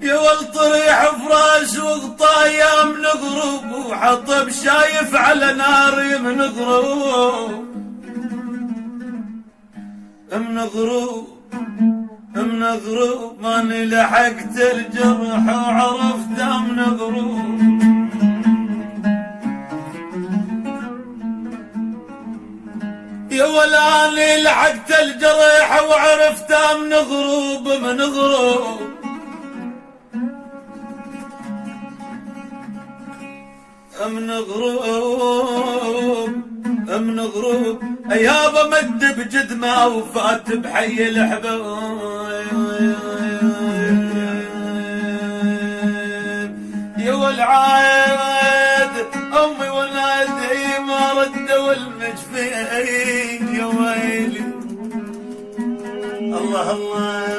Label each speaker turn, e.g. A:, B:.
A: يا والطريح فراش وغطايا من غروب، وحطب شايف على ناري من غروب، من غروب من غروب. ماني لحقت الجرح وعرفته من غروب. يا ولاني لحقت الجرح وعرفته من غروب، من غروب. من غروب من غروب. يابا مد بجدمه وفات بحي الحباب. يا والعايد امي ونادي ما ردوا المجفين. يا ويلي الله الله.